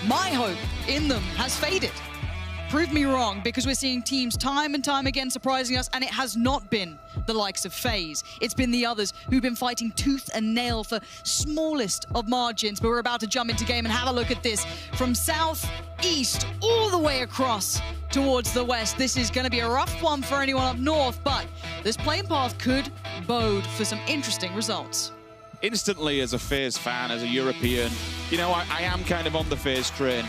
my hope in them has faded. Prove me wrong, because we're seeing teams time and time again surprising us, and it has not been the likes of FaZe. It's been the others who've been fighting tooth and nail for smallest of margins, but we're about to jump into game and have a look at this. From south, east, all the way across towards the west. This is going to be a rough one for anyone up north, but this playing path could bode for some interesting results. Instantly, as a FaZe fan, as a European, you know, I am kind of on the FaZe train.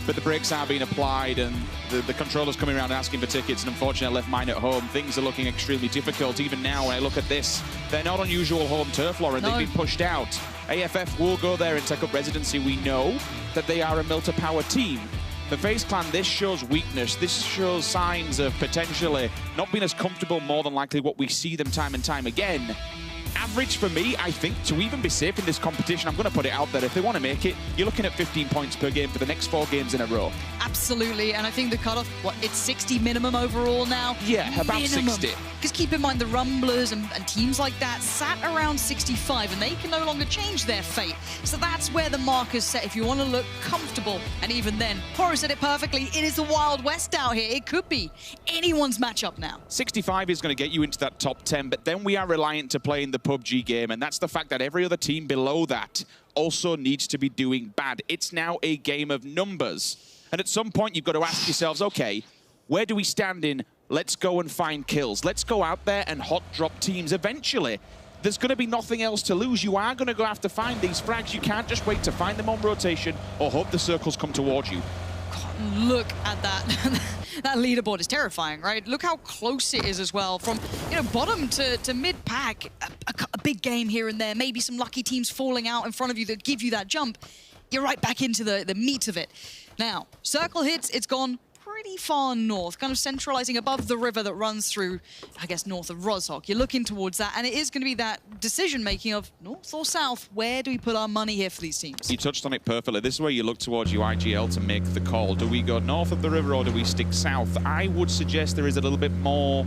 But the brakes are being applied and the controller's coming around asking for tickets, and unfortunately I left mine at home. Things are looking extremely difficult. Even now, when I look at this, they're not on usual home turf, Lauren. No. They've been pushed out. AFF will go there and take up residency. We know that they are a Milta Power team. The FaZe clan, this shows weakness. This shows signs of potentially not being as comfortable, more than likely what we see them time and time again. Average for me, I think, to even be safe in this competition, I'm going to put it out there. If they want to make it, you're looking at 15 points per game for the next 4 games in a row. Absolutely, and I think the cutoff, what, it's 60 minimum overall now? Yeah, about minimum. 60. Because keep in mind, the Rumblers and teams like that sat around 65, and they can no longer change their fate. So that's where the marker's set if you want to look comfortable. And even then, Horo said it perfectly, it is the Wild West out here. It could be anyone's matchup now. 65 is going to get you into that top 10, but then we are reliant to play in the PUBG game, and that's the fact that every other team below that also needs to be doing bad. It's now a game of numbers. And at some point, you've got to ask yourselves, okay, where do we stand in? Let's go and find kills. Let's go out there and hot drop teams. Eventually, there's going to be nothing else to lose. You are going to go have to find these frags. You can't just wait to find them on rotation or hope the circles come towards you. God, look at that. That leaderboard is terrifying, right? Look how close it is as well. From, you know, bottom to mid-pack, a big game here and there, maybe some lucky teams falling out in front of you that give you that jump. You're right back into the meat of it. Now, circle hits, it's gone pretty far north, kind of centralizing above the river that runs through, I guess, north of Rozhok. You're looking towards that, and it is going to be that decision-making of north or south. Where do we put our money here for these teams? You touched on it perfectly. This is where you look towards your IGL to make the call. Do we go north of the river or do we stick south? I would suggest there is a little bit more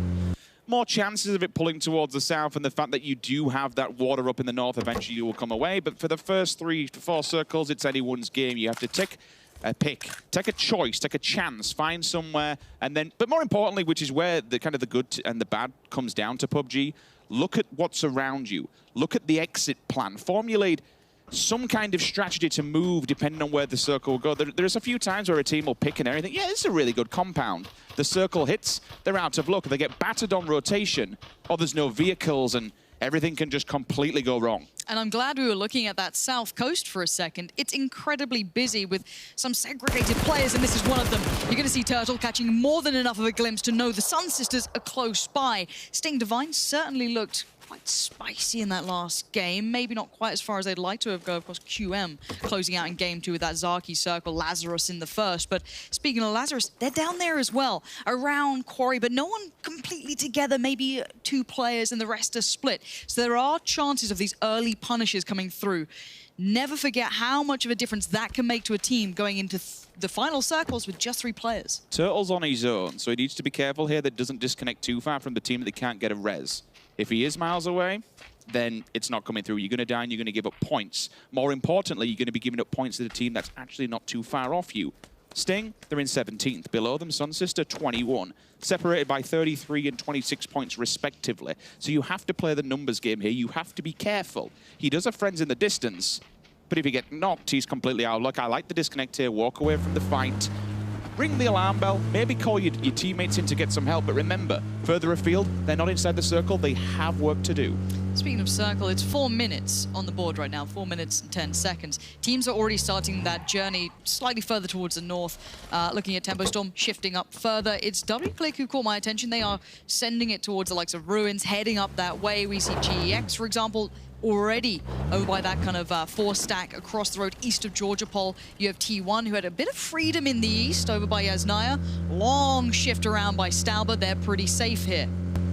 chances of it pulling towards the south, and the fact that you do have that water up in the north, eventually you will come away. But for the first 3 to 4 circles, it's anyone's game. You have to take a pick, take a choice, take a chance, find somewhere, and then, but more importantly, which is where the kind of the good and the bad comes down to PUBG, look at what's around you. Look at the exit plan. Formulate some kind of strategy to move depending on where the circle will go. There's a few times where a team will pick an area and think, yeah, this is a really good compound. The circle hits, they're out of luck. They get battered on rotation, or there's no vehicles, and everything can just completely go wrong. And I'm glad we were looking at that south coast for a second. It's incredibly busy with some segregated players, and this is one of them. You're going to see Turtle catching more than enough of a glimpse to know the Sun Sisters are close by. Sting Divine certainly looked quite spicy in that last game. Maybe not quite as far as they'd like to have gone. Of course, QM closing out in game 2 with that Zaki circle, Lazarus in the first. But speaking of Lazarus, they're down there as well, around Quarry, but no one completely together, maybe 2 players and the rest are split. So there are chances of these early punishes coming through. Never forget how much of a difference that can make to a team going into the final circles with just 3 players. Turtle's on his own, so he needs to be careful here that doesn't disconnect too far from the team that they can't get a res. If he is miles away, then it's not coming through. You're going to die and you're going to give up points. More importantly, you're going to be giving up points to the team that's actually not too far off you. Sting, they're in 17th. Below them, Sun Sister, 21. Separated by 33 and 26 points, respectively. So you have to play the numbers game here. You have to be careful. He does have friends in the distance, but if you get knocked, he's completely out of luck. I like the disconnect here. Walk away from the fight. Ring the alarm bell, maybe call your teammates in to get some help, but remember, further afield, they're not inside the circle, they have work to do. Speaking of circle, it's 4 minutes on the board right now, 4 minutes and 10 seconds. Teams are already starting that journey slightly further towards the north, looking at Tempo Storm, shifting up further. It's W-Click who caught my attention. They are sending it towards the likes of Ruins, heading up that way. We see GEX, for example, already over by that kind of 4-stack across the road east of Georgia Pole. You have T1, who had a bit of freedom in the east over by Yasnaya. Long shift around by Stauber. They're pretty safe here.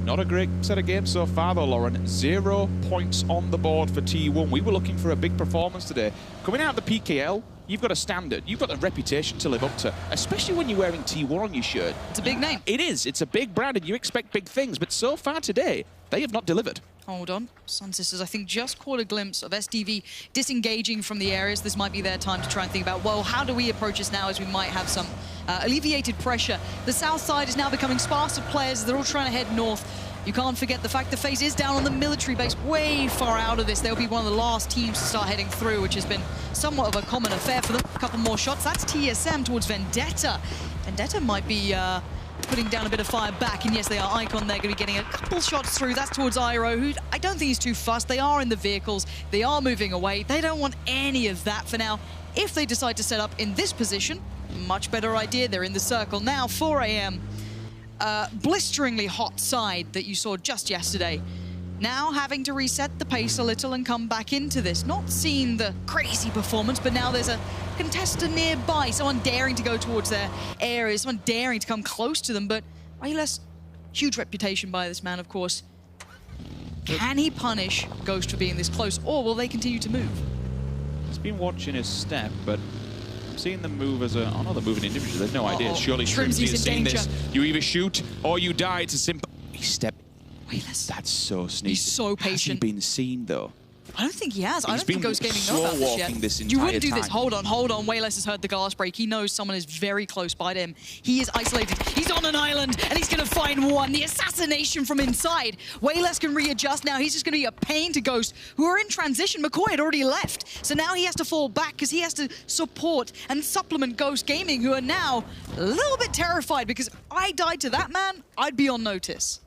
Not a great set of games so far, though, Lauren. 0 points on the board for T1. We were looking for a big performance today. Coming out of the PKL, you've got a standard. You've got a reputation to live up to, especially when you're wearing T1 on your shirt. It's a big name. It is. It's a big brand, and you expect big things. But so far today, they have not delivered. Hold on. Sun Sisters, I think, just caught a glimpse of SDV disengaging from the areas. This might be their time to try and think about, well, how do we approach this now as we might have some alleviated pressure. The south side is now becoming sparse of players. They're all trying to head north. You can't forget the fact the FaZe is down on the military base, way far out of this. They'll be one of the last teams to start heading through, which has been somewhat of a common affair for them. A couple more shots. That's TSM towards Vendetta. Vendetta might be putting down a bit of fire back, and yes, they are Icon. They're going to be getting a couple shots through. That's towards Iroh, who I don't think he's too fussed. They are in the vehicles. They are moving away. They don't want any of that for now. If they decide to set up in this position, much better idea. They're in the circle now. 4 a.m. Blisteringly hot side that you saw just yesterday. Now having to reset the pace a little and come back into this. Not seeing the crazy performance, but now there's a contestant nearby, someone daring to go towards their area, someone daring to come close to them, but Wayless, huge reputation by this man, of course. Can he punish Ghost for being this close, or will they continue to move? He's been watching his step, but I'm seeing them move as a... Oh no, they're moving individually. There's no idea. Surely Shrimzy has seen this. You either shoot or you die. It's a simple... He stepped... Wayless. That's so sneaky. He's so patient. Has he been seen, though? I don't think he has. I don't think Ghost Gaming know about this yet. This you wouldn't do this. Hold on. Wayless has heard the glass break. He knows someone is very close by to him. He is isolated. He's on an island, and he's going to find one. The assassination from inside. Wayless can readjust now. He's just going to be a pain to Ghost, who are in transition. McCoy had already left, so now he has to fall back because he has to support and supplement Ghost Gaming, who are now a little bit terrified because if I died to that man, I'd be on notice.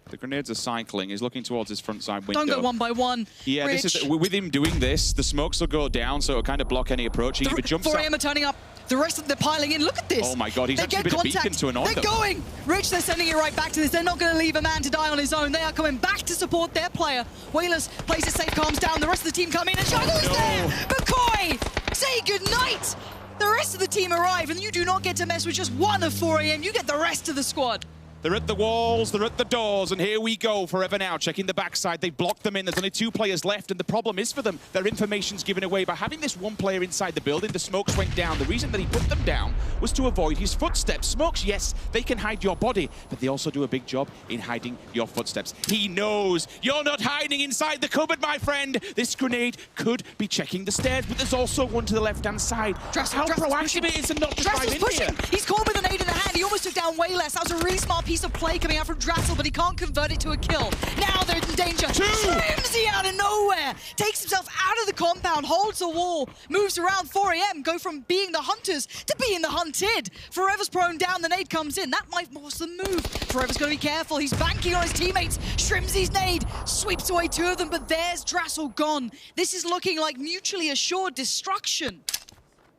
The grenades are cycling. He's looking towards his front side window. Don't go one by one. Yeah, Rich. this is with him doing this. The smokes will go down, so it'll kind of block any approach. He either jumps 4 up. a.m. are turning up. The rest of them piling in. Look at this. Oh my God, he's actually been a beacon to annoy them. They're going. Rich, they're sending it right back to this. They're not going to leave a man to die on his own. They are coming back to support their player. Wayless plays it safe, calms down. The rest of the team come in and Juggle's there. McCoy, say goodnight. The rest of the team arrive, and you do not get to mess with just one of 4 a.m. You get the rest of the squad. They're at the walls, they're at the doors, and here we go, Forever Now, checking the backside. They blocked them in. There's only 2 players left, and the problem is for them, their information's given away. By having this one player inside the building, the smokes went down. The reason that he put them down was to avoid his footsteps. Smokes, yes, they can hide your body, but they also do a big job in hiding your footsteps. He knows you're not hiding inside the cupboard, my friend. This grenade could be checking the stairs, but there's also one to the left-hand side. How proactive it is and not just drive in here. He's caught with an aid in the hand. He almost took down Wayless. That was a really smart piece of play coming out from Drassel, but he can't convert it to a kill. Now they're in danger. Shrimzy out of nowhere. Takes himself out of the compound, holds the wall, moves around. 4 a.m. go from being the hunters to being the hunted. Forever's prone down. The nade comes in. That might force the move. Forever's going to be careful. He's banking on his teammates. Shrimzy's nade sweeps away 2 of them, but there's Drassel gone. This is looking like mutually assured destruction.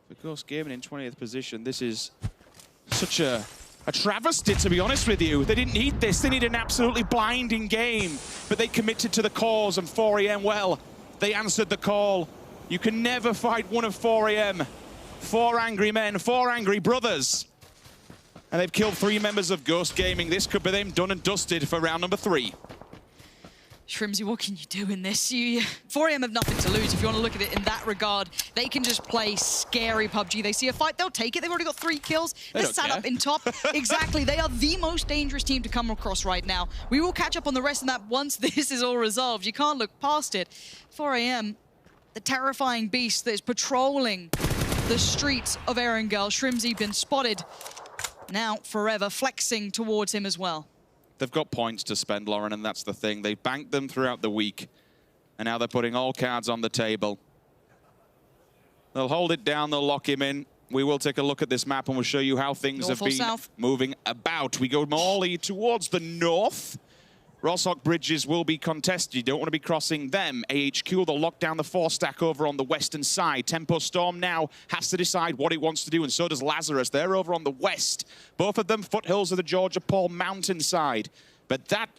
For Ghost Gaming in 20th position, this is such a travesty, to be honest with you. They didn't need this. They need an absolutely blinding game. But they committed to the cause, and 4 a.m., well, they answered the call. You can never fight one of 4 a.m. 4 angry men, 4 angry brothers. And they've killed 3 members of Ghost Gaming. This could be them done and dusted for round number 3. Shrimzy, what can you do in this? 4 a.m. have nothing to lose if you want to look at it in that regard. They can just play scary PUBG. They see a fight, they'll take it. They've already got 3 kills. They're sat up in top. Exactly. They are the most dangerous team to come across right now. We will catch up on the rest of that once this is all resolved. You can't look past it. 4 a.m., the terrifying beast that is patrolling the streets of Erangel. Shrimzy been spotted. Now Forever flexing towards him as well. They've got points to spend, Lauren, and that's the thing. They've banked them throughout the week, and now they're putting all cards on the table. They'll hold it down, they'll lock him in. We will take a look at this map, and we'll show you how things have been moving about. We go Morley towards the north. Rosshock bridges will be contested. You don't want to be crossing them. AHQ, they'll lock down the 4-stack over on the western side. Tempo Storm now has to decide what it wants to do, and so does Lazarus. They're over on the west. Both of them foothills of the Georgia Paul mountainside. But that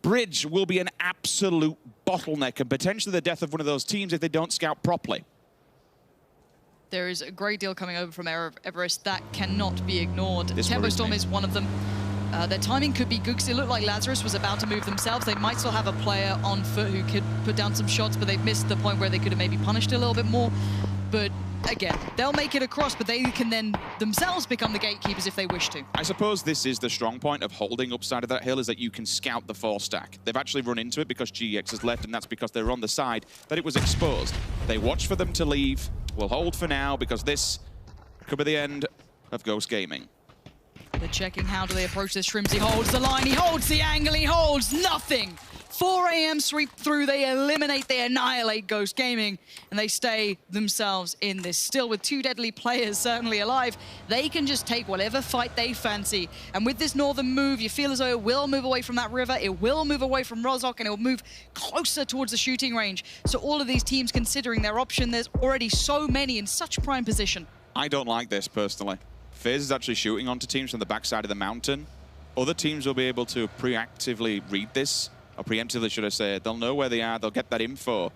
bridge will be an absolute bottleneck and potentially the death of one of those teams if they don't scout properly. There is a great deal coming over from Everest that cannot be ignored. Tempo Storm is one of them. Their timing could be good because it looked like Lazarus was about to move themselves. They might still have a player on foot who could put down some shots, but they've missed the point where they could have maybe punished a little bit more. But again, they'll make it across, but they can then themselves become the gatekeepers if they wish to. I suppose this is the strong point of holding upside of that hill, is that you can scout the 4-stack. They've actually run into it because GX has left, and that's because they're on the side that it was exposed. They watch for them to leave. We'll hold for now because this could be the end of Ghost Gaming. They're checking how do they approach this. Shrimsy holds the line, he holds the angle, he holds nothing. 4 AM sweep through, they eliminate, they annihilate Ghost Gaming, and they stay themselves in this. Still with 2 deadly players certainly alive, they can just take whatever fight they fancy. And with this northern move, you feel as though it will move away from that river, it will move away from Rozhok, and it will move closer towards the shooting range. So all of these teams considering their option, there's already so many in such prime position. I don't like this personally. FaZe is actually shooting onto teams from the backside of the mountain. Other teams will be able to preactively read this, or preemptively, should I say. They'll know where they are, they'll get that info,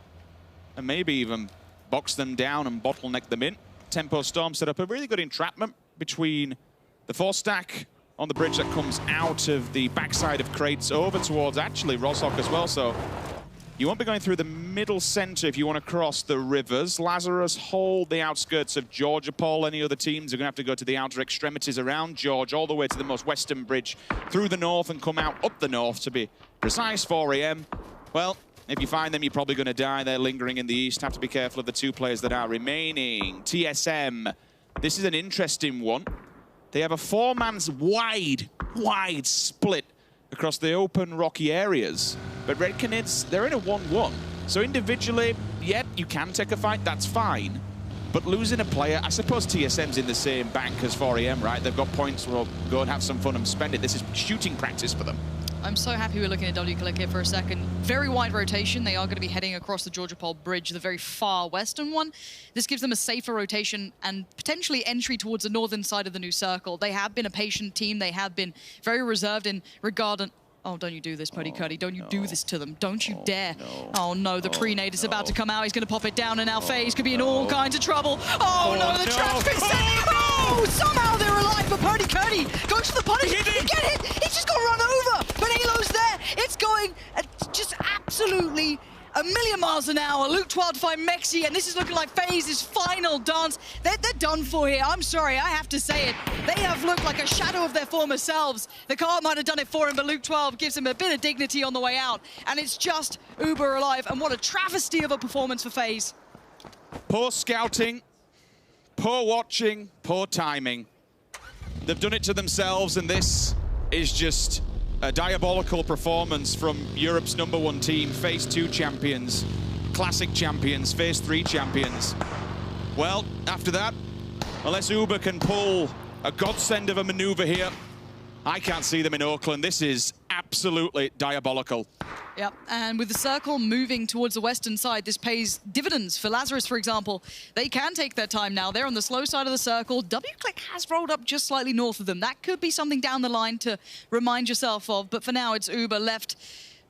and maybe even box them down and bottleneck them in. Tempo Storm set up a really good entrapment between the 4-stack on the bridge that comes out of the backside of crates over towards actually Rozhok as well, so you won't be going through the middle center if you want to cross the rivers. Lazarus hold the outskirts of Georgia Paul. Any other teams are going to have to go to the outer extremities around George, all the way to the most western bridge, through the north and come out up the north to be precise. 4 AM. Well, if you find them, you're probably going to die. They're lingering in the east. Have to be careful of the 2 players that are remaining. TSM. This is an interesting one. They have a 4-man's wide split across the open rocky areas. But Red Canids, they're in a 1-1. So individually, yep, you can take a fight, that's fine. But losing a player, I suppose TSM's in the same bank as 4 AM, right? They've got points, well, go and have some fun and spend it. This is shooting practice for them. I'm so happy we're looking at W Click here for a second. Very wide rotation. They are going to be heading across the Georgia Pole Bridge, the very far western one. This gives them a safer rotation and potentially entry towards the northern side of the new circle. They have been a patient team. They have been very reserved in regard. Oh, don't you do this, Puddy Cuddy. Don't you do this to them. Don't you dare. Oh, no, the pre-nade is about to come out. He's going to pop it down, and now FaZe could be in all kinds of trouble. Oh, no, the trap's been set. Oh, somehow they're alive, but Puddy Cuddy goes for the punish. He get hit. He just got run over, but Halo's there. It's going just absolutely a million miles an hour. Luke 12 to find Mexi, and this is looking like FaZe's final dance. They're done for here. I'm sorry, I have to say it. They have looked like a shadow of their former selves. The car might have done it for him, but Luke 12 gives him a bit of dignity on the way out, and it's just uber alive. And what a travesty of a performance for FaZe. Poor scouting, poor watching, poor timing. They've done it to themselves, and this is just a diabolical performance from Europe's #1 team. Phase 2 champions, Classic champions, Phase 3 champions. Well, after that, unless Uber can pull a godsend of a maneuver here, I can't see them in Oakland. This is absolutely diabolical. Yep, and with the circle moving towards the western side, this pays dividends. For Lazarus, for example, they can take their time now. They're on the slow side of the circle. W-Click has rolled up just slightly north of them. That could be something down the line to remind yourself of, but for now, it's Uber left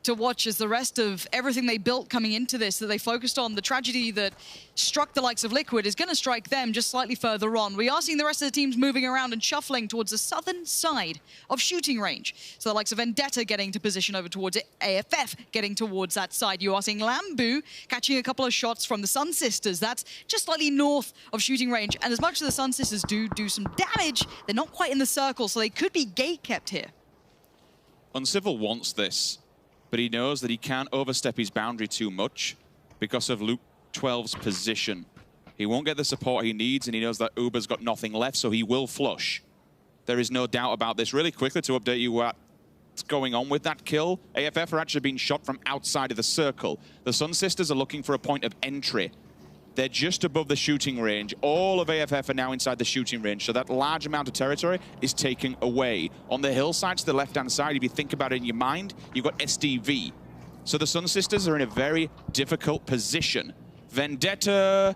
to watch as the rest of everything they built coming into this, that they focused on, the tragedy that struck the likes of Liquid is going to strike them just slightly further on. We are seeing the rest of the teams moving around and shuffling towards the southern side of shooting range. So the likes of Vendetta getting to position over towards it, AFF getting towards that side. You are seeing Lambu catching a couple of shots from the Sun Sisters. That's just slightly north of shooting range. And as much as the Sun Sisters do some damage, they're not quite in the circle, so they could be gate kept here. Uncivil wants this, but he knows that he can't overstep his boundary too much because of Luke 12's position. He won't get the support he needs, and he knows that Uber's got nothing left, so he will flush. There is no doubt about this. Really quickly to update you what's going on with that kill, AFF are actually being shot from outside of the circle. The Sun Sisters are looking for a point of entry. They're just above the shooting range. All of AFF are now inside the shooting range, so that large amount of territory is taken away. On the hillside to the left-hand side, if you think about it in your mind, you've got SDV. So the Sun Sisters are in a very difficult position. Vendetta,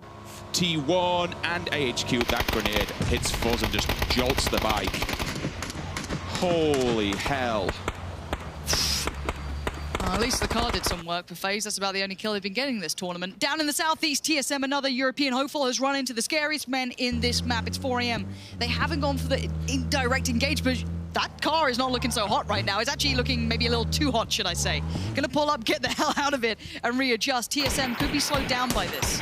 T1, and AHQ, that grenade hits Fuzz and just jolts the bike. Holy hell. At least the car did some work for FaZe. That's about the only kill they've been getting this tournament. Down in the southeast, TSM, another European hopeful, has run into the scariest men in this map. It's 4 AM. They haven't gone for the indirect engagement. That car is not looking so hot right now. It's actually looking maybe a little too hot, should I say. Gonna pull up, get the hell out of it, and readjust. TSM could be slowed down by this.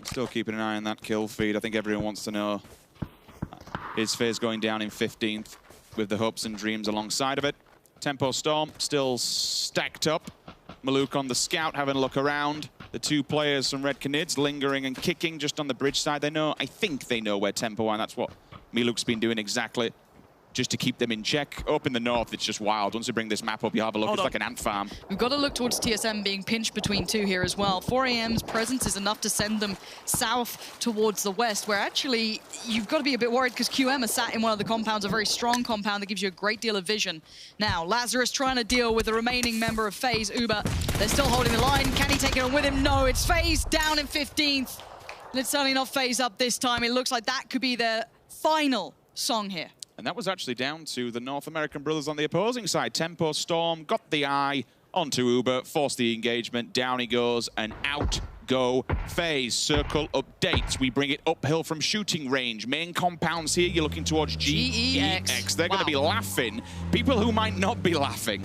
Still keeping an eye on that kill feed. I think everyone wants to know. His phase going down in 15th with the hopes and dreams alongside of it. Tempo Storm still stacked up. Maluk on the scout, having a look around. The two players from Red Canids lingering and kicking just on the bridge side. They know, I think they know where Tempo are, and that's what Maluk's been doing exactly, just to keep them in check. Up in the north, it's just wild. Once you bring this map up, you have a look, it's like an ant farm. We've got to look towards TSM being pinched between two here as well. 4AM's presence is enough to send them south towards the west, where actually you've got to be a bit worried because QM are sat in one of the compounds, a very strong compound that gives you a great deal of vision. Now, Lazarus trying to deal with the remaining member of FaZe, Uber. They're still holding the line. Can he take it on with him? No, it's FaZe down in 15th. And it's certainly not FaZe up this time. It looks like that could be their final song here. And that was actually down to the North American brothers on the opposing side. Tempo Storm got the eye onto Uber, forced the engagement, down he goes, and out go FaZe. Circle updates. We bring it uphill from shooting range. Main compounds here, you're looking towards GEX. They're going to be laughing. People who might not be laughing.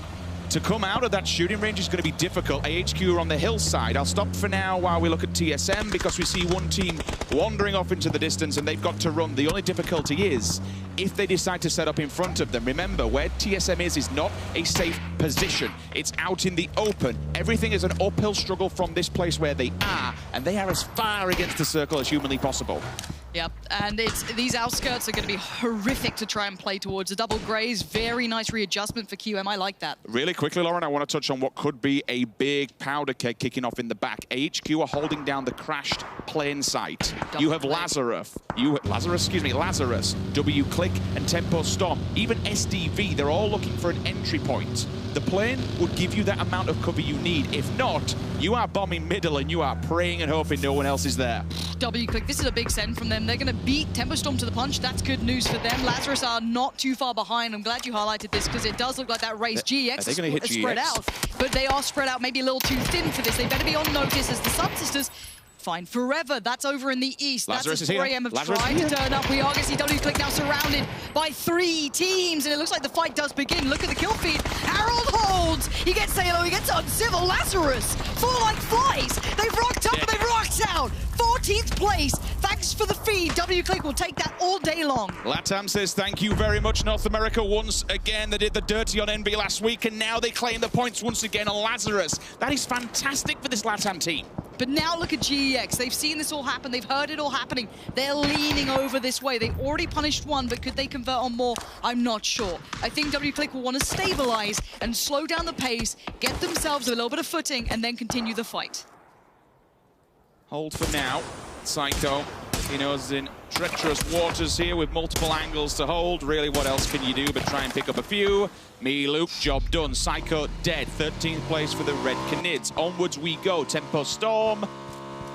To come out of that shooting range is going to be difficult. AHQ are on the hillside. I'll stop for now while we look at TSM because we see one team wandering off into the distance and they've got to run. The only difficulty is if they decide to set up in front of them. Remember, where TSM is not a safe position. It's out in the open. Everything is an uphill struggle from this place where they are, and they are as far against the circle as humanly possible. Yep, and these outskirts are going to be horrific to try and play towards. A double graze, very nice readjustment for QM. I like that. Really quickly, Lauren, I want to touch on what could be a big powder keg kicking off in the back. AHQ are holding down the crashed plane site. You have Lazarus, W-Click, and Tempo Storm. Even SDV, they're all looking for an entry point. The plane would give you that amount of cover you need. If not, you are bombing middle and you are praying and hoping no one else is there. W-Click, this is a big send from them. They're going to beat Tempo Storm to the punch. That's good news for them. Lazarus are not too far behind. I'm glad you highlighted this because it does look like that race. GEX is spread out, but they are spread out maybe a little too thin for this. They better be on notice as the Sun Sisters find forever. That's over in the east. Lazarus That's as 4AM have tried to turn up. We are going to see W-Click now surrounded by 3 teams, and it looks like the fight does begin. Look at the kill feed. Harold holds. He gets Salo. He gets Uncivil. Lazarus fall like flies. They've rocked up and they've rocked out. 14th place. Thanks for the feed. W-Click will take that all day long. Latam says thank you very much, North America. Once again, they did the dirty on NB last week, and now they claim the points once again on Lazarus. That is fantastic for this Latam team. But now look at GEX. They've seen this all happen. They've heard it all happening. They're leaning over this way. They already punished one, but could they convert on more? I'm not sure. I think W-Click will want to stabilize and slow down the pace, get themselves a little bit of footing, and then continue the fight. Hold for now. Psycho, he knows in treacherous waters here with multiple angles to hold. Really, what else can you do but try and pick up a few? Luke, job done. Psycho dead. 13th place for the Red Canids. Onwards we go. Tempo Storm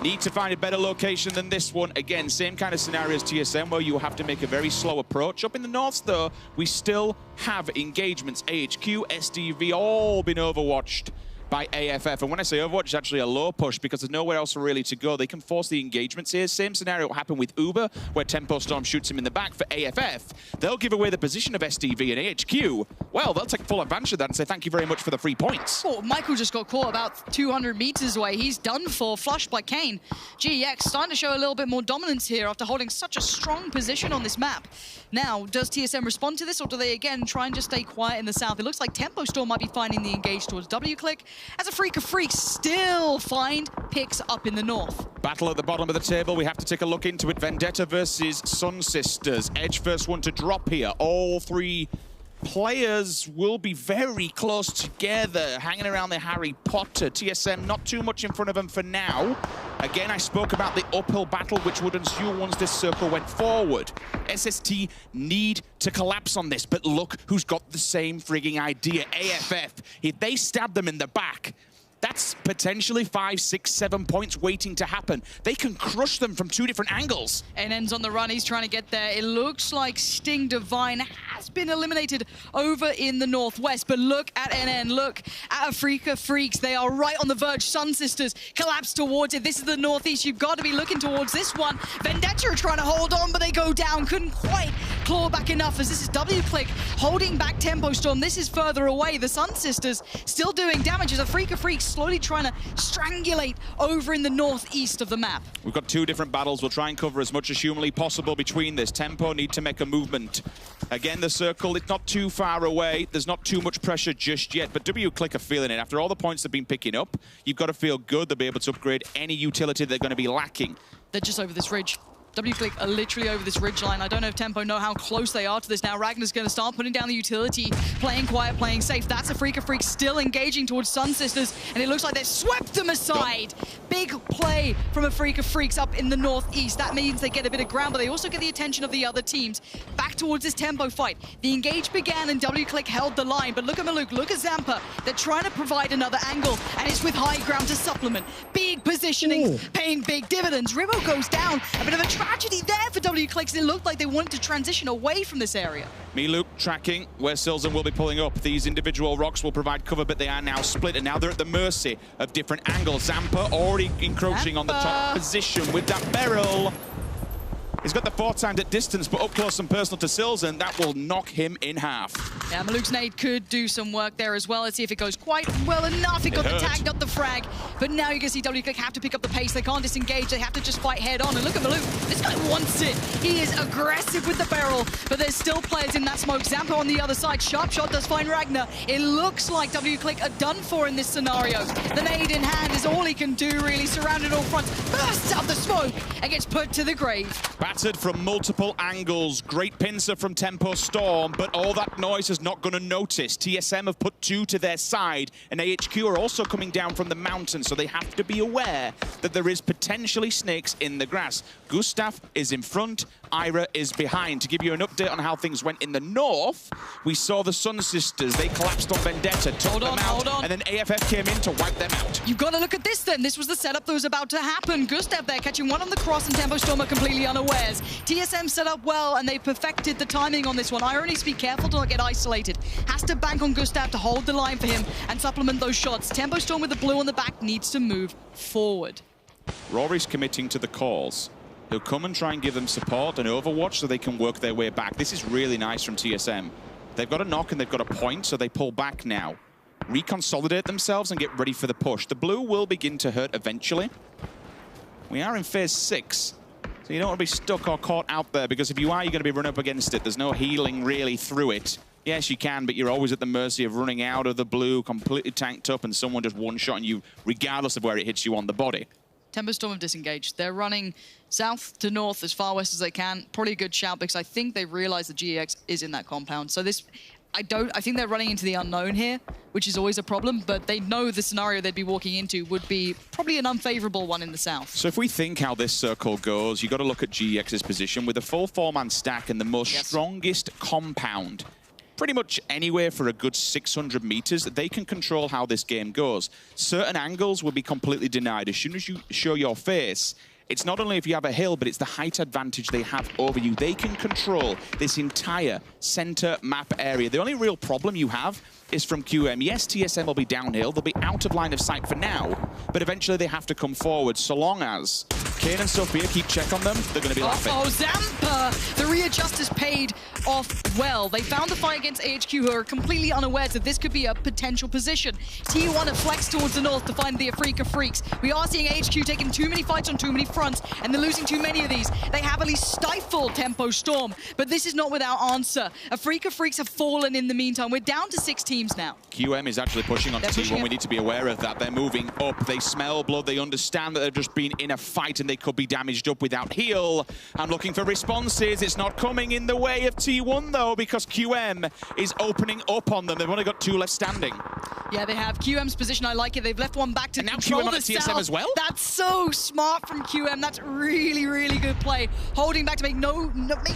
need to find a better location than this one. Again, same kind of scenario as TSM where you have to make a very slow approach. Up in the north, though, we still have engagements. AHQ, SDV, all been overwatched by AFF. And when I say Overwatch, it's actually a low push because there's nowhere else really to go. They can force the engagements here. Same scenario will happen with Uber, where Tempo Storm shoots him in the back. For AFF, they'll give away the position of SDV, and AHQ, well, they'll take full advantage of that and say thank you very much for the 3 points. Oh, Michael just got caught about 200 meters away. He's done for, flushed by Kane. GEX starting to show a little bit more dominance here after holding such a strong position on this map. Now, does TSM respond to this, or do they again try and just stay quiet in the south? It looks like Tempo Storm might be finding the engage towards W-Click, as a Freak of Freaks still find picks up in the north. Battle at the bottom of the table. We have to take a look into it. Vendetta versus Sun Sisters. Edge first one to drop here. All 3 players will be very close together, hanging around the Harry Potter. TSM not too much in front of them for now. Again, I spoke about the uphill battle which would ensue once this circle went forward. SST need to collapse on this, but look who's got the same frigging idea. AFF. If they stab them in the back, that's potentially 5, 6, 7 points waiting to happen. They can crush them from 2 different angles. NN's on the run. He's trying to get there. It looks like Sting Divine has been eliminated over in the northwest. But look at NN. Look at Afrika Freaks. They are right on the verge. Sun Sisters collapse towards it. This is the northeast. You've got to be looking towards this one. Vendetta are trying to hold on, but they go down. Couldn't quite claw back enough, as this is WClick holding back Tempo Storm. This is further away. The Sun Sisters still doing damage as a Freak of Freaks slowly trying to strangulate over in the northeast of the map. We've got two different battles. We'll try and cover as much as humanly possible between this. Tempo need to make a movement. Again, the circle, it's not too far away. There's not too much pressure just yet, but WClick are feeling it. After all the points they've been picking up, you've got to feel good they'll be able to upgrade any utility they're going to be lacking. They're just over this ridge. WClick are literally over this ridge line. I don't know if Tempo know how close they are to this now. Ragnar's going to start putting down the utility, playing quiet, playing safe. That's a Freak of Freaks still engaging towards Sun Sisters, and it looks like they've swept them aside. Big play from a Freak of Freaks up in the northeast. That means they get a bit of ground, but they also get the attention of the other teams. Back towards this Tempo fight. The engage began and WClick held the line, but look at Maluk, look at Zampa. They're trying to provide another angle, and it's with high ground to supplement. Big positioning, paying big dividends. Rivo goes down. A bit of a tragedy there for WClick. It looked like they wanted to transition away from this area. Maluk tracking where Silzen will be pulling up. These individual rocks will provide cover, but they are now split, and now they're at the mercy of different angles. Zampa already encroaching on the top position with that barrel. He's got the 4 times at distance, but up close and personal to Silzen, that will knock him in half. Yeah, Maluk's nade could do some work there as well. Let's see if it goes quite well enough. He got the tag, got the frag. But now you can see WClick have to pick up the pace. They can't disengage. They have to just fight head on. And look at Maluk. This guy wants it. He is aggressive with the barrel, but there's still players in that smoke. Zampa on the other side. Sharp shot does find Ragnar. It looks like WClick are done for in this scenario. The nade in hand is all he can do, really. Surrounded all fronts. Bursts out the smoke and gets put to the grave. Battered from multiple angles. Great pincer from Tempo Storm, but all that noise is not going to notice. TSM have put 2 to their side, and AHQ are also coming down from the mountain, so they have to be aware that there is potentially snakes in the grass. Gustav is in front, Ira is behind. To give you an update on how things went in the north, we saw the Sun Sisters. They collapsed on Vendetta, took them out, and then AFF came in to wipe them out. You've got to look at this then. This was the setup that was about to happen. Gustav there catching one on the cross, and Tempo Storm are completely unawares. TSM set up well, and they perfected the timing on this one. Ira needs to be careful to not get isolated. Has to bank on Gustav to hold the line for him and supplement those shots. Tempo Storm with the blue on the back needs to move forward. Rory's committing to the calls. He'll come and try and give them support and overwatch so they can work their way back. This is really nice from TSM. They've got a knock and they've got a point, so they pull back now. Reconsolidate themselves and get ready for the push. The blue will begin to hurt eventually. We are in phase 6. So you don't want to be stuck or caught out there, because if you are, you're going to be run up against it. There's no healing really through it. Yes, you can, but you're always at the mercy of running out of the blue, completely tanked up, and someone just one-shotting you, regardless of where it hits you on the body. Tempo Storm have disengaged. They're running south to north as far west as they can. Probably a good shout, because I think they've realized the GEX is in that compound. So this, I think they're running into the unknown here, which is always a problem, but they know the scenario they'd be walking into would be probably an unfavorable one in the south. So if we think how this circle goes, you've got to look at GEX's position with a full 4-man stack and the most strongest compound. Pretty much anywhere for a good 600 meters, they can control how this game goes. Certain angles will be completely denied. As soon as you show your face, it's not only if you have a hill, but it's the height advantage they have over you. They can control this entire center map area. The only real problem you have is from QM. Yes, TSM will be downhill. They'll be out of line of sight for now, but eventually they have to come forward. So long as Kane and Sophia keep check on them, they're going to be laughing. Oh, Zampa! The readjust is paid off well. They found the fight against AHQ, who are completely unawares that this could be a potential position. T1 have flexed towards the north to find the Afrika Freaks. We are seeing AHQ taking too many fights on too many fronts, and they're losing too many of these. They have at least stifled Tempo Storm, but this is not without answer. Afrika Freaks have fallen in the meantime. We're down to 6 teams now. QM is actually pushing on T1. We need to be aware of that. They're moving up. They smell blood. They understand that they've just been in a fight and they could be damaged up without heal. I'm looking for responses. It's not coming in the way of T1, though, because QM is opening up on them. They've only got 2 left standing. Yeah, they have QM's position. I like it. They've left one back to control QM the TSM south. as well. That's so smart from QM. That's really, really good play. Holding back to make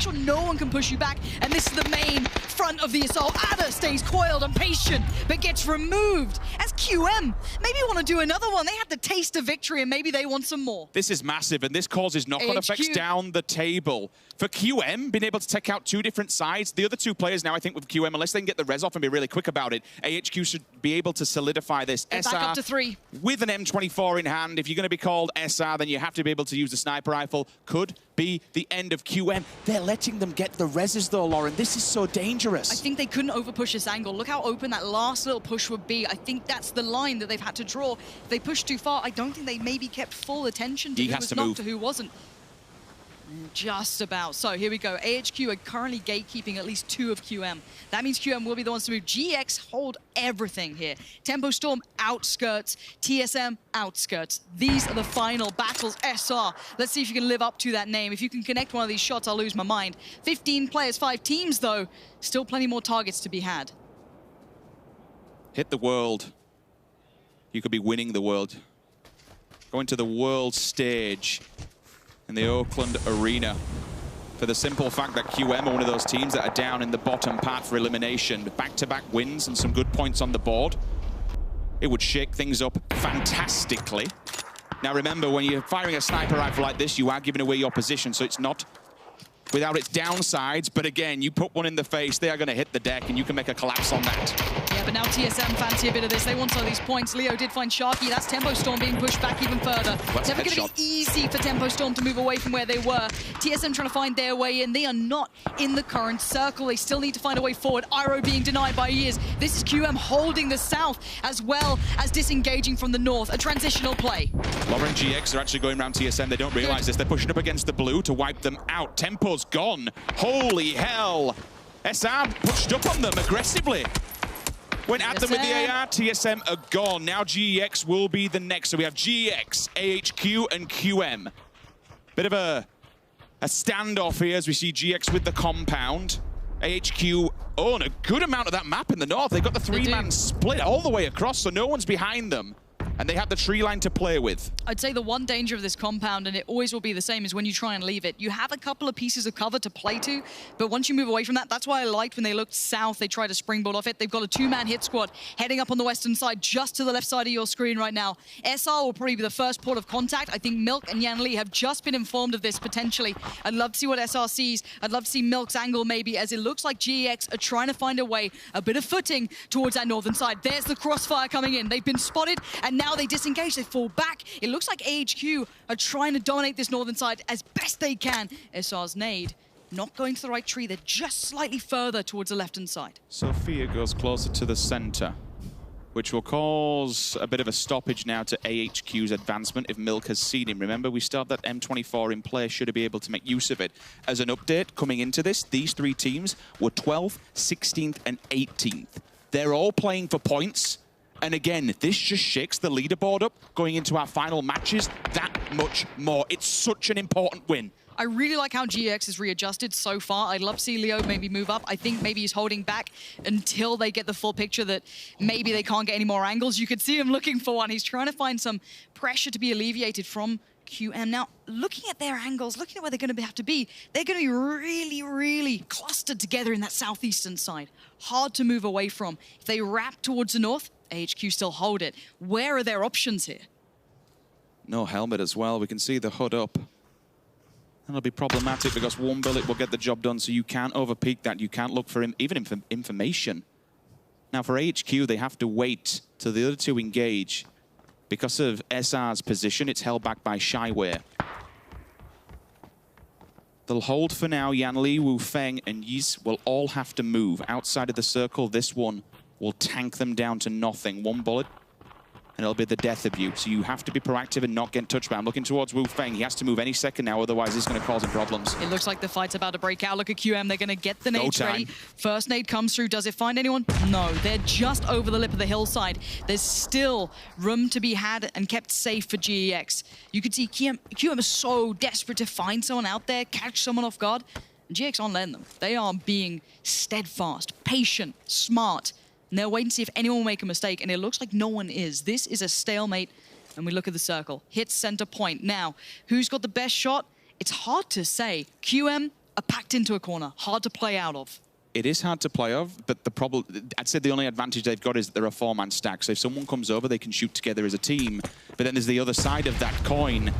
sure no one can push you back. And this is the main front of the assault. Ada stays coiled and patient, but gets removed. As QM maybe want to do another one. They had the taste of victory, and maybe they want some more. This is massive, and this causes knock-on effects down the table. For QM, being able to take out 2 different sides, the other 2 players now, I think, with QM, unless they can get the res off and be really quick about it, AHQ should be able to solidify this. They're back up to 3. With an M24 in hand, if you're going to be called SR, then you have to be able to use the sniper rifle. Could be the end of QM. They're letting them get the reses though, Lauren. This is so dangerous. I think they couldn't overpush this angle. Look how open that last little push would be. I think that's the line that they've had to draw. If they push too far, I don't think they maybe kept full attention to who was knocked to who wasn't. Just about. So here we go. AHQ are currently gatekeeping at least 2 of QM. That means QM will be the ones to move. GX hold everything here. Tempo Storm outskirts. TSM outskirts. These are the final battles. SR. Let's see if you can live up to that name. If you can connect one of these shots, I'll lose my mind. 15 players, 5 teams though. Still plenty more targets to be had. Hit the world. You could be winning the world. Going to the world stage in the Oakland Arena, for the simple fact that QM are one of those teams that are down in the bottom part for elimination. Back-to-back wins and some good points on the board. It would shake things up fantastically. Now remember, when you're firing a sniper rifle like this, you are giving away your position, so it's not without its downsides. But again, you put one in the face, they are going to hit the deck, and you can make a collapse on that. Yeah, but now TSM fancy a bit of this. They want some of these points. Leo did find Sharky. That's Tempo Storm being pushed back even further. It's never going to be easy for Tempo Storm to move away from where they were. TSM trying to find their way in. They are not in the current circle. They still need to find a way forward. Iroh being denied by years. This is QM holding the south as well as disengaging from the north. A transitional play. Lauren GX are actually going around TSM. They don't realize this. They're pushing up against the blue to wipe them out. Tempo's gone. Holy hell. SR pushed up on them aggressively. Went at them with the AR, TSM are gone. Now GX will be the next. So we have GX, AHQ, and QM. Bit of a standoff here as we see GX with the compound. AHQ own a good amount of that map in the north. They've got the 3-man split all the way across, so no one's behind them. And they have the tree line to play with. I'd say the one danger of this compound, and it always will be the same, is when you try and leave it. You have a couple of pieces of cover to play to, but once you move away from that, that's why I liked when they looked south, they tried to springboard off it. They've got a 2-man hit squad heading up on the western side, just to the left side of your screen right now. SR will probably be the first port of contact. I think Milk and Yan Li have just been informed of this potentially. I'd love to see what SR sees. I'd love to see Milk's angle maybe, as it looks like GX are trying to find a way, a bit of footing towards that northern side. There's the crossfire coming in. They've been spotted, and now they disengage. They fall back. It looks like AHQ are trying to dominate this northern side as best they can. SR's nade not going to the right tree. They're just slightly further towards the left-hand side. Sophia goes closer to the center, which will cause a bit of a stoppage now to AHQ's advancement if Milk has seen him. Remember, we still have that M24 in play, should he be able to make use of it. As an update, coming into this, these 3 teams were 12th, 16th, and 18th. They're all playing for points. And again, this just shakes the leaderboard up going into our final matches that much more. It's such an important win. I really like how GX has readjusted so far. I'd love to see Leo maybe move up. I think maybe he's holding back until they get the full picture that maybe they can't get any more angles. You could see him looking for one. He's trying to find some pressure to be alleviated from QM. Now, looking at their angles, looking at where they're going to have to be, they're going to be really, really clustered together in that southeastern side. Hard to move away from. If they wrap towards the north, AHQ still hold it. Where are their options here? No helmet as well. We can see the hood up. That'll be problematic because one bullet will get the job done, so you can't overpeak that. You can't look for him, even information. Now for AHQ, they have to wait till the other 2 engage. Because of SR's position, it's held back by Shyware. They'll hold for now. Yanli, Wu Feng, and Yiz will all have to move. Outside of the circle, this one will tank them down to nothing. 1 bullet, and it'll be the death of you. So you have to be proactive and not get touched by. I'm looking towards Wu Feng. He has to move any second now, otherwise it's going to cause him problems. It looks like the fight's about to break out. Look at QM. They're going to get the nades ready. First nade comes through. Does it find anyone? No. They're just over the lip of the hillside. There's still room to be had and kept safe for GEX. You could see QM is so desperate to find someone out there, catch someone off guard. And GX aren't letting them. They are being steadfast, patient, smart. And they're waiting to see if anyone will make a mistake, and it looks like no one is. This is a stalemate, and we look at the circle. Hit center point. Now, who's got the best shot? It's hard to say. QM are packed into a corner. Hard to play out of. It is hard to play off, but the problem, I'd say the only advantage they've got is that they're a 4-man stack. So if someone comes over, they can shoot together as a team. But then there's the other side of that coin.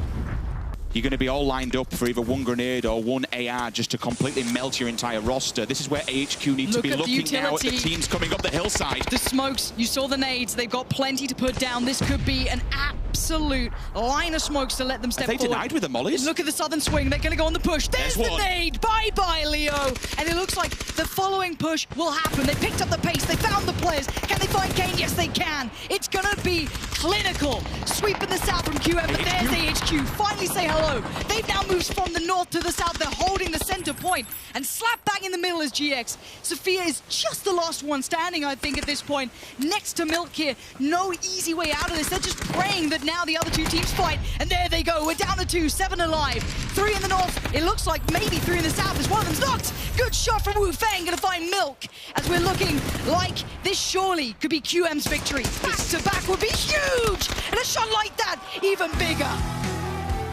you're going to be all lined up for either one grenade or one AR just to completely melt your entire roster. This is where AHQ need to be looking now at the teams coming up the hillside. The smokes, you saw the nades. They've got plenty to put down. This could be an absolute line of smokes to let them step forward. They denied with the mollies. Look at the southern swing. They're going to go on the push. There's the nade. Bye-bye, Leo. And it looks like the following push will happen. They picked up the pace. They found the players. Can they find Kane? Yes, they can. It's going to be clinical. Sweep in the south from QM, but there's AHQ. Finally say hello. They've now moved from the north to the south. They're holding the center point. And slap bang in the middle is GX. Sophia is just the last one standing, I think, at this point. Next to Milk here. No easy way out of this. They're just praying that now the other two teams fight. And there they go. We're down to 2, 7 alive. 3 in the north. It looks like maybe 3 in the south as one of them's knocked. Good shot from Wu Feng. Gonna find Milk. As we're looking like this surely could be QM's victory. Back to back would be huge. And a shot like that, even bigger.